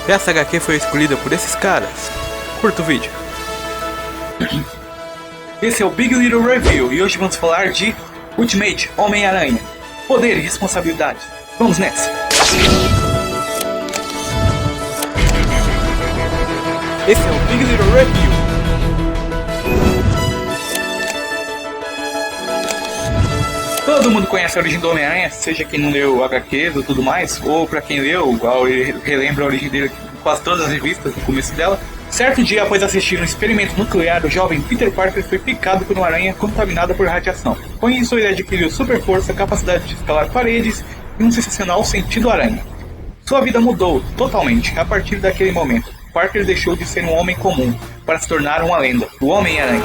Essa HQ foi escolhida por esses caras. Curta o vídeo. Esse é o Big Little Review e hoje vamos falar de Ultimate Homem-Aranha. Poder e responsabilidade. Vamos nessa! Esse é o Big Little Review. Todo mundo conhece a origem do Homem-Aranha, seja quem não leu HQs ou tudo mais, ou pra quem leu, relembra a origem dele em quase todas as revistas no começo dela. Certo dia, após assistir um experimento nuclear, o jovem Peter Parker foi picado por uma aranha contaminada por radiação. Com isso, ele adquiriu super força, capacidade de escalar paredes e um sensacional sentido aranha. Sua vida mudou totalmente a partir daquele momento. Parker deixou de ser um homem comum para se tornar uma lenda, o Homem-Aranha.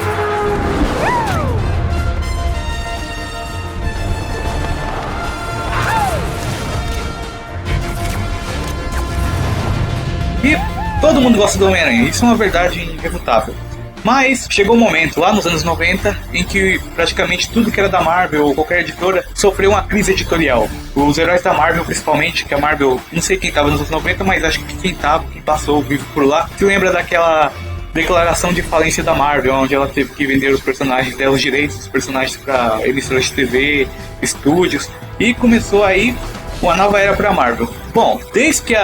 E todo mundo gosta do Homem-Aranha, isso é uma verdade irrefutável. Mas chegou um momento, lá nos anos 90, em que praticamente tudo que era da Marvel ou qualquer editora sofreu uma crise editorial. Os heróis da Marvel, principalmente, que a Marvel, não sei quem estava nos anos 90, mas acho que quem passou vivo por lá, se lembra daquela declaração de falência da Marvel, onde ela teve que vender os personagens dela, os direitos dos personagens para emissoras de TV, estúdios, e começou aí uma nova era para a Marvel. Bom, desde que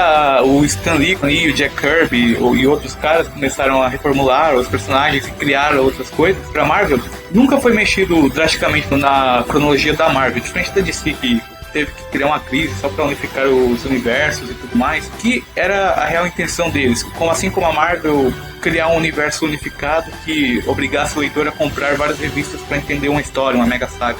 o Stan Lee e o Jack Kirby e outros caras começaram a reformular os personagens e criar outras coisas para a Marvel, nunca foi mexido drasticamente na cronologia da Marvel, diferente da DC, que teve que criar uma crise só para unificar os universos e tudo mais, que era a real intenção deles, assim como a Marvel criar um universo unificado que obrigasse o leitor a comprar várias revistas para entender uma história, uma mega saga.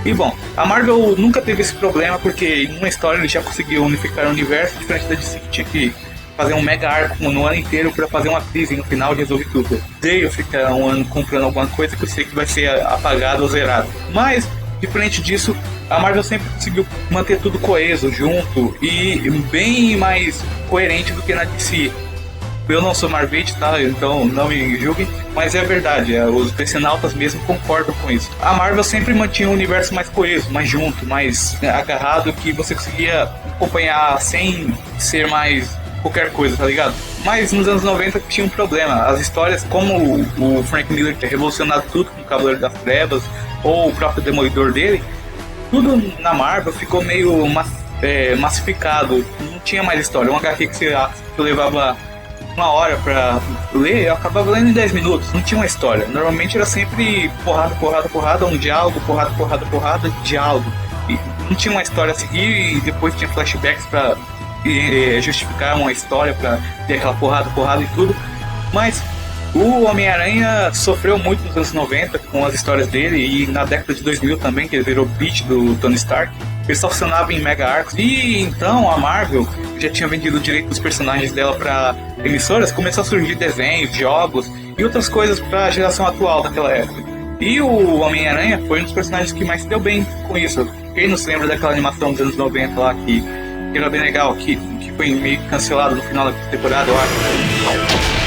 E bom, a Marvel nunca teve esse problema porque em uma história ele já conseguiu unificar o universo, diferente da DC que tinha que fazer um mega arco no ano inteiro para fazer uma crise e no final resolve tudo. Daí eu ficar um ano comprando alguma coisa que eu sei que vai ser apagado ou zerado. Mas, diferente disso, a Marvel sempre conseguiu manter tudo coeso, junto e bem mais coerente do que na DC. Eu não sou Marvete, tá? Então não me julguem, mas é verdade, os decenautas mesmo concordam com isso. A Marvel sempre mantinha um universo mais coeso, mais junto, mais agarrado, que você conseguia acompanhar sem ser mais qualquer coisa, tá ligado? Mas nos anos 90 tinha um problema, as histórias, como o Frank Miller tinha revolucionado tudo com o Cavaleiro das Trevas, ou o próprio Demolidor dele, tudo na Marvel ficou meio massificado, não tinha mais história. Uma HQ que eu levava uma hora pra ler, eu acabava lendo em 10 minutos, não tinha uma história. Normalmente era sempre porrada, um diálogo, porrada, diálogo. E não tinha uma história a seguir e depois tinha flashbacks pra justificar uma história, pra ter aquela porrada e tudo. Mas o Homem-Aranha sofreu muito nos anos 90 com as histórias dele e na década de 2000 também, que ele virou beat do Tony Stark. Ele só funcionava em mega arcos. E então a Marvel já tinha vendido o direito dos personagens dela para emissoras, começou a surgir desenhos, jogos e outras coisas para a geração atual daquela época. E o Homem-Aranha foi um dos personagens que mais se deu bem com isso. Quem não se lembra daquela animação dos anos 90 lá que era bem legal, que foi meio cancelado no final da temporada, eu acho.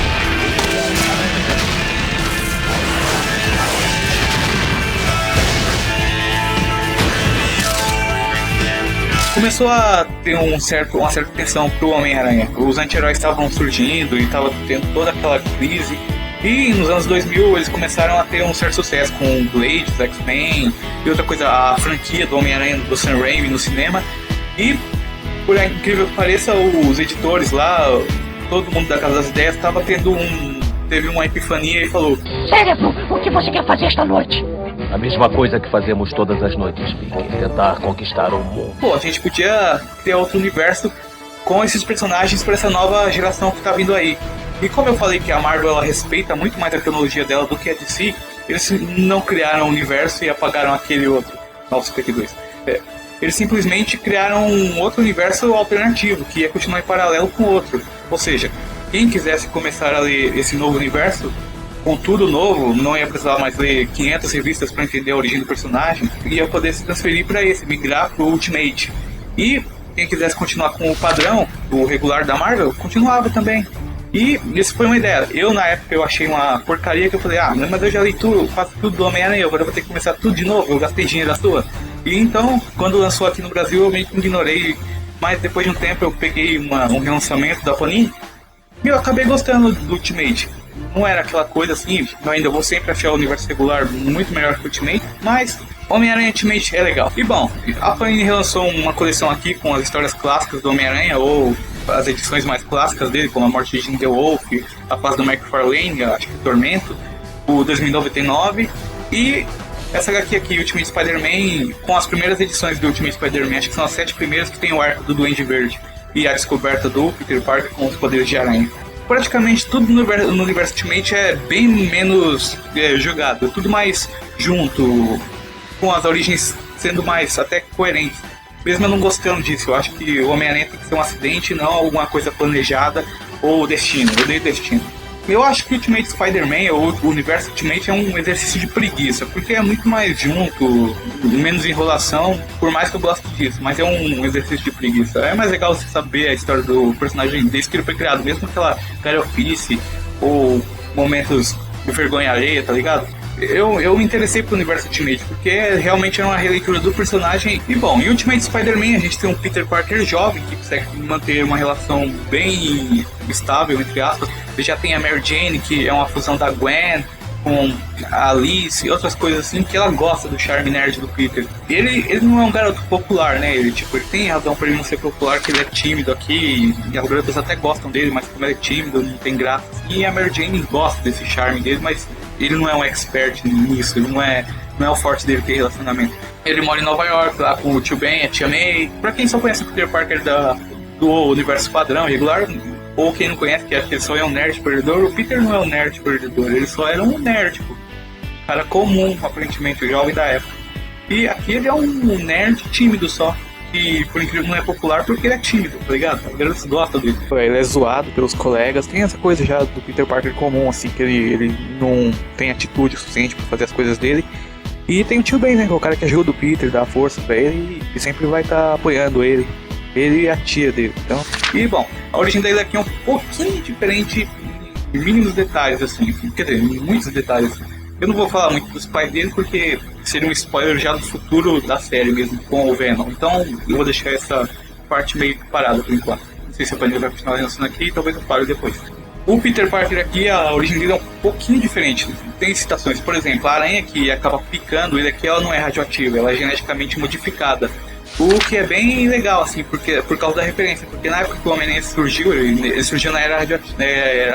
Começou a ter uma certa tensão pro Homem-Aranha. Os anti-heróis estavam surgindo e estava tendo toda aquela crise. E nos anos 2000 eles começaram a ter um certo sucesso com Blade, X-Men e outra coisa, a franquia do Homem-Aranha do Sam Raimi no cinema. E, por incrível que pareça, os editores lá, todo mundo da Casa das Ideias teve uma epifania e falou: Cérebro, o que você quer fazer esta noite? A mesma coisa que fazemos todas as noites, Peter. Tentar conquistar o mundo. Pô, a gente podia ter outro universo com esses personagens para essa nova geração que tá vindo aí. E como eu falei que a Marvel ela respeita muito mais a cronologia dela do que a DC, eles não criaram um universo e apagaram aquele outro, 952. Eles simplesmente criaram um outro universo alternativo, que ia continuar em paralelo com o outro. Ou seja, quem quisesse começar a ler esse novo universo, com tudo novo, não ia precisar mais ler 500 revistas para entender a origem do personagem, ia poder se transferir para esse, migrar para o Ultimate. E quem quisesse continuar com o padrão, o regular da Marvel, continuava também. E isso foi uma ideia. Eu, na época, eu achei uma porcaria que eu falei, mas eu já li tudo, faço tudo do Homem-Aranha, agora eu vou ter que começar tudo de novo, eu gastei dinheiro à toa. E então, quando lançou aqui no Brasil, eu meio que ignorei mas depois de um tempo eu peguei um relançamento da Panini e eu acabei gostando do Ultimate. Não era aquela coisa assim, eu ainda vou sempre achar o universo regular muito melhor que o Ultimate, mas Homem-Aranha Ultimate é legal. E bom, a Panini relançou uma coleção aqui com as histórias clássicas do Homem-Aranha, ou as edições mais clássicas dele, como A Morte de Jim the Wolf, A Paz do McFarlane, acho que Tormento, o 2099, e essa aqui, Ultimate Spider-Man, com as primeiras edições do Ultimate Spider-Man, acho que são as 7 primeiras que tem o arco do Duende Verde e a descoberta do Peter Parker com os poderes de aranha. Praticamente tudo no universo Ultimate é bem menos jogado, tudo mais junto, com as origens sendo mais até coerentes. Mesmo eu não gostando disso, eu acho que o Homem-Aranha tem que ser um acidente, não alguma coisa planejada ou destino. Eu odeio destino. Eu acho que o Ultimate Spider-Man, ou o universo Ultimate, é um exercício de preguiça, porque é muito mais junto, menos enrolação, por mais que eu goste disso, mas é um exercício de preguiça. É mais legal você saber a história do personagem desde que ele foi criado, mesmo aquela galhofice ou momentos de vergonha alheia, tá ligado? Eu me interessei pro universo Ultimate, porque realmente era uma releitura do personagem. E bom, em Ultimate Spider-Man a gente tem um Peter Parker jovem, que consegue manter uma relação bem estável, entre aspas. Ele já tem a Mary Jane, que é uma fusão da Gwen com a Alice e outras coisas assim, que ela gosta do charme nerd do Peter. Ele não é um garoto popular, né? Ele tem razão pra ele não ser popular, que ele é tímido aqui, e as garotas até gostam dele, mas como ele é tímido, não tem graça. E a Mary Jane gosta desse charme dele, mas ele não é um expert nisso, ele não é o forte dele ter relacionamento. Ele mora em Nova York, lá com o tio Ben, a tia May. Pra quem só conhece o Peter Parker do universo padrão, regular, ou quem não conhece, que acha que ele só é um nerd perdedor, o Peter não é um nerd perdedor, ele só era um nerd, pô. Cara comum, aparentemente, o jovem da época. E aqui ele é um nerd tímido só, que por incrível não é popular porque ele é tímido, tá ligado? Os garotos gostam dele. Ele é zoado pelos colegas, tem essa coisa já do Peter Parker comum, assim, que ele não tem atitude suficiente pra fazer as coisas dele. E tem o tio Ben, né, que é o cara que ajuda o Peter, dá força pra ele e sempre vai estar apoiando ele e a tia dele, então... E bom, a origem dele aqui é um pouquinho diferente em mínimos detalhes, assim, quer dizer, em muitos detalhes. Eu não vou falar muito dos pais dele porque seria um spoiler já do futuro da série mesmo, com o Venom. Então eu vou deixar essa parte meio parada por enquanto. Não sei se a Panini vai continuar lançando aqui, talvez eu pare depois. O Peter Parker aqui, a origem dele é um pouquinho diferente. Tem citações, por exemplo, a aranha que acaba picando ele aqui, ela não é radioativa, ela é geneticamente modificada. O que é bem legal, assim, porque, por causa da referência. Porque na época que o Homem-Aranha surgiu, ele surgiu na era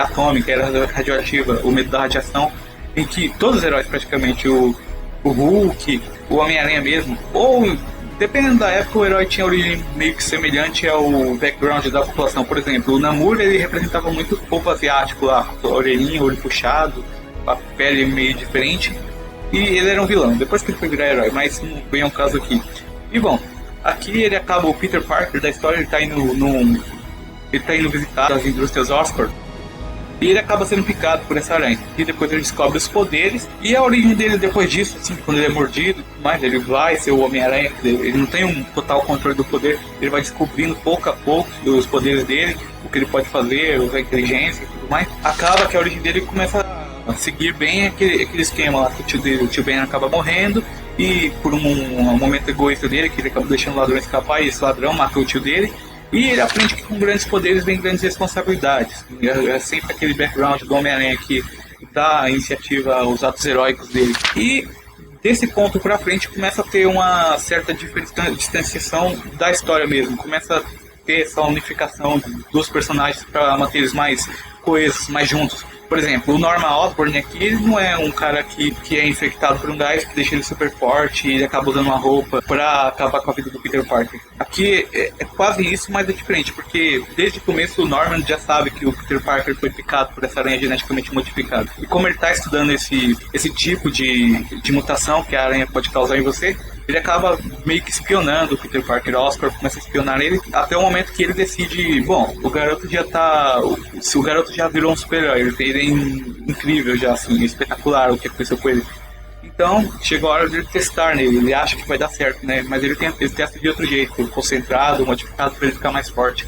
atômica, era radioativa, o medo da radiação, em que todos os heróis praticamente, o Hulk, o Homem-Aranha mesmo, ou dependendo da época, o herói tinha origem meio que semelhante ao background da população. Por exemplo, o Namor, ele representava muito o povo asiático lá, a orelhinha, olho puxado, a pele meio diferente, e ele era um vilão, depois que ele foi virar herói, mas não vem ao caso aqui. E bom, aqui ele acaba, o Peter Parker da história, ele tá indo visitar as indústrias Oscorp, e ele acaba sendo picado por essa aranha. E depois ele descobre os poderes. E a origem dele depois disso, assim, quando ele é mordido, mas ele vai ser o Homem-Aranha. Ele não tem um total controle do poder. Ele vai descobrindo pouco a pouco os poderes dele, o que ele pode fazer, usar inteligência e tudo mais. Acaba que a origem dele começa a seguir bem aquele esquema lá, que o tio Ben acaba morrendo. E por um momento egoísta dele, que ele acaba deixando o ladrão escapar, e esse ladrão matou o tio dele. E ele aprende que com grandes poderes vem grandes responsabilidades. É sempre aquele background do Homem-Aranha que dá a iniciativa aos atos heróicos dele. E desse ponto pra frente começa a ter uma certa distanciação da história mesmo. Começa a ter essa unificação dos personagens para manter eles mais coesos, mais juntos. Por exemplo, o Norman Osborn aqui, ele não é um cara que é infectado por um gás que deixa ele super forte e ele acaba usando uma roupa pra acabar com a vida do Peter Parker. Aqui é quase isso, mas é diferente, porque desde o começo o Norman já sabe que o Peter Parker foi picado por essa aranha geneticamente modificada. E como ele tá estudando esse tipo de mutação que a aranha pode causar em você, ele acaba meio que espionando o Peter Parker. O Oscorp começa a espionar ele até o momento que ele decide, bom, o garoto já virou um super-herói, ele é incrível já, assim, espetacular o que aconteceu com ele. Então, chegou a hora de ele testar nele, ele acha que vai dar certo, né, mas ele testa de outro jeito, concentrado, modificado para ele ficar mais forte.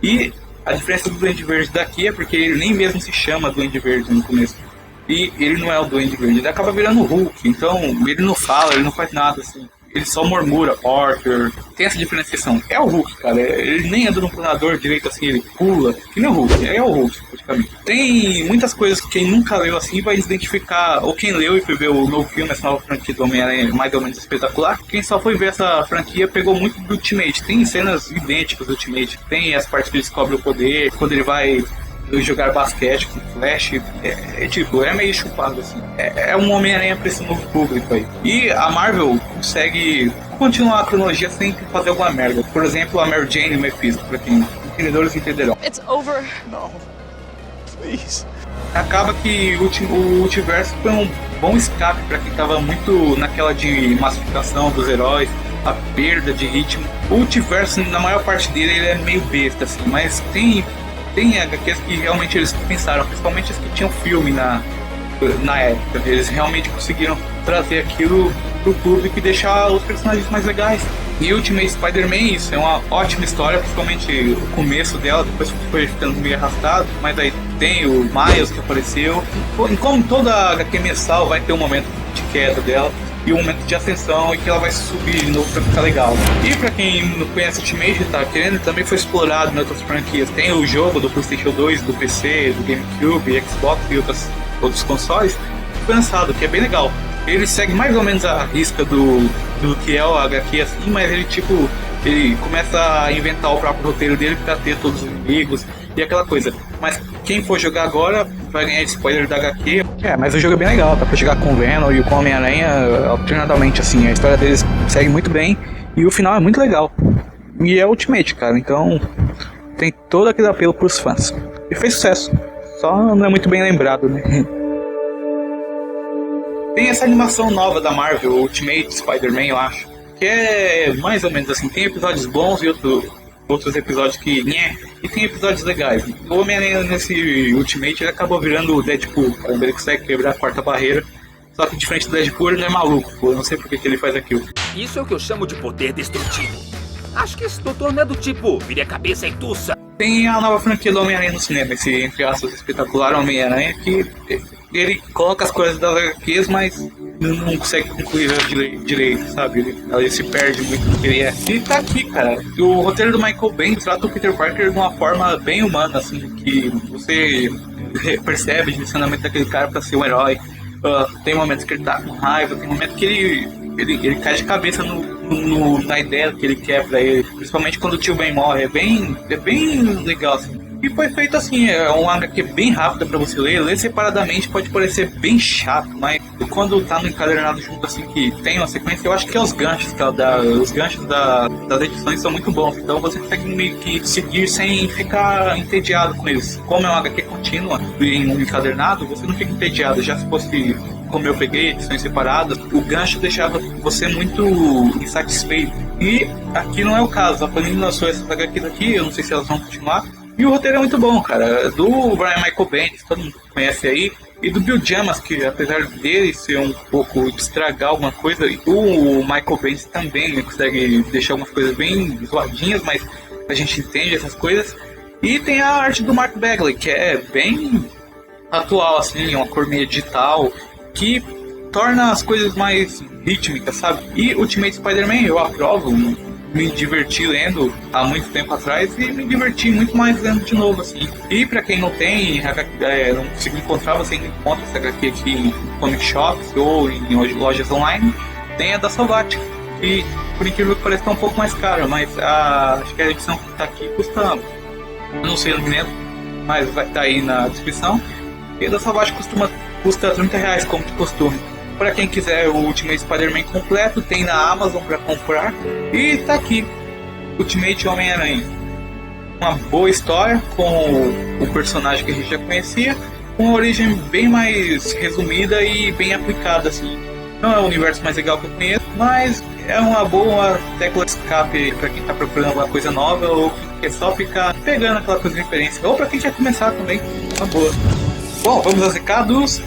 E a diferença do Duende Verde daqui é porque ele nem mesmo se chama Duende Verde no começo. E ele não é o Duende Verde, ele acaba virando o Hulk, então ele não fala, ele não faz nada, assim. ele só murmura, Parker. Tem essa diferenciação. É o Hulk, cara. Ele nem anda no planador direito assim, ele pula. Que nem o Hulk. É o Hulk, praticamente. Tem muitas coisas que quem nunca leu assim vai identificar, ou quem leu e foi ver o novo filme, essa nova franquia do Homem-Aranha, mais ou menos espetacular. Quem só foi ver essa franquia pegou muito do Ultimate. Tem cenas idênticas do Ultimate. Tem as partes que ele descobre o poder, quando ele vai jogar basquete com Flash, tipo, é meio chupado assim. É um Homem-Aranha pra esse novo público aí. E a Marvel consegue continuar a cronologia sem fazer alguma merda. Por exemplo, a Mary Jane e o Mephisto, pra quem entendedores entenderão. It's over. Não. Please. Acaba que o multiverso foi um bom escape pra quem tava muito naquela de massificação dos heróis, a perda de ritmo. O multiverso, na maior parte dele, ele é meio besta, assim, mas tem HQs que realmente eles pensaram, principalmente as que tinham filme na época. Eles realmente conseguiram trazer aquilo pro público e deixar os personagens mais legais. E Ultimate Spider-Man, isso é uma ótima história, principalmente o começo dela, depois foi ficando meio arrastado, mas aí tem o Miles que apareceu. Como toda HQ mensal vai ter um momento de queda dela e um momento de ascensão e que ela vai subir de novo pra ficar legal. E pra quem não conhece Ultimate, tá querendo, também foi explorado em outras franquias. Tem o jogo do PlayStation 2, do PC, do GameCube, Xbox e outros consoles, foi lançado, que é bem legal. Ele segue mais ou menos a risca do que é o HQ assim, mas ele começa a inventar o próprio roteiro dele pra ter todos os inimigos e aquela coisa. Mas quem for jogar agora vai ganhar spoiler da HQ. Mas o jogo é bem legal, dá pra jogar com o Venom e com o Homem-Aranha alternadamente, assim, a história deles segue muito bem e o final é muito legal. E é Ultimate, cara, então tem todo aquele apelo pros fãs. E fez sucesso, só não é muito bem lembrado, né? Tem essa animação nova da Marvel, Ultimate Spider-Man, eu acho, que é mais ou menos assim, tem episódios bons e outros episódios que e tem episódios legais. O Homem-Aranha nesse Ultimate ele acabou virando o Deadpool, ele consegue quebrar a quarta barreira, só que diferente do Deadpool ele não é maluco, eu não sei porque que ele faz aquilo. Isso é o que eu chamo de poder destrutivo. Acho que esse doutor não é do tipo, vire a cabeça e tussa. Tem a nova franquia do Homem-Aranha no cinema, esse, entre aspas, espetacular Homem-Aranha, que ele coloca as coisas das HQs, mas não consegue concluir direito, sabe? Ele se perde muito do que ele é. E tá aqui, cara. O roteiro do Michael Bay trata o Peter Parker de uma forma bem humana, assim, que você percebe o direcionamento daquele cara pra ser um herói. Tem momentos que ele tá com raiva, tem momentos que ele cai de cabeça na ideia que ele quer pra ele, principalmente quando o tio Ben morre. É bem legal, assim. E foi feito assim, é um HQ bem rápido pra você ler separadamente pode parecer bem chato, mas quando tá no encadernado junto assim, que tem uma sequência, eu acho que é os ganchos, os ganchos das edições são muito bons, então você consegue meio que seguir sem ficar entediado com eles. Como é uma HQ contínua em um encadernado, você não fica entediado, já se fosse como eu peguei edições separadas, o gancho deixava você muito insatisfeito. E aqui não é o caso, a Panini lançou essas HQs aqui, eu não sei se elas vão continuar. E o roteiro é muito bom, cara. Do Brian Michael Bendis, todo mundo conhece aí. E do Bill Jamas, que apesar dele ser um pouco de estragar alguma coisa, o Michael Bendis também consegue deixar algumas coisas bem zoadinhas, mas a gente entende essas coisas. E tem a arte do Mark Bagley, que é bem atual, assim, uma cor meio digital, que torna as coisas mais rítmicas, sabe? E Ultimate Spider-Man eu aprovo, me diverti lendo há muito tempo atrás e me diverti muito mais lendo de novo, assim. E pra quem não tem, não conseguiu encontrar, você ainda encontra essa HQ aqui em comic shops ou em lojas online, tem a da Salvat, que por incrível que pareça tá um pouco mais cara, mas acho que a edição que tá aqui custa, eu não sei, eu não me lembro, mas vai estar aí na descrição. E a da Salvat custa R$30 como de costume. Para quem quiser o Ultimate Spider-Man completo, tem na Amazon para comprar. E tá aqui, Ultimate Homem-Aranha. Uma boa história com o personagem que a gente já conhecia, com uma origem bem mais resumida e bem aplicada, assim. Não é o universo mais legal que eu conheço, mas é uma boa tecla de escape para quem tá procurando alguma coisa nova ou quer só ficar pegando aquela coisa de referência. Ou para quem quer começar também, uma boa. Bom, vamos aos recados.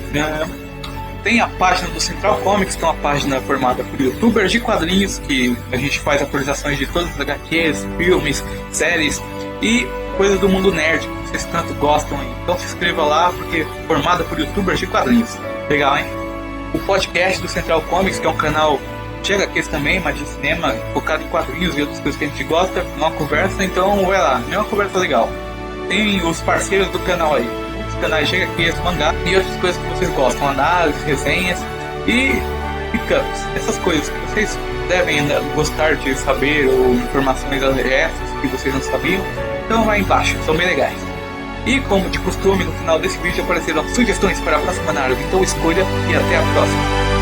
Tem a página do Central Comics, que é uma página formada por youtubers de quadrinhos, que a gente faz atualizações de todas as HQs, filmes, séries e coisas do mundo nerd, que vocês tanto gostam aí. Então se inscreva lá, porque é formada por youtubers de quadrinhos. Legal, hein? O podcast do Central Comics, que é um canal de HQs também, mas de cinema, focado em quadrinhos e outras coisas que a gente gosta, uma conversa, então vai lá, é uma conversa legal. Tem os parceiros do canal aí, os canais de HQs, mangá e outras coisas que vocês gostam, análises, resenhas e pickups, essas coisas que vocês devem gostar de saber ou informações extras que vocês não sabiam, então vai embaixo, são bem legais. E como de costume, no final desse vídeo apareceram sugestões para a próxima Naruto, então escolha e até a próxima.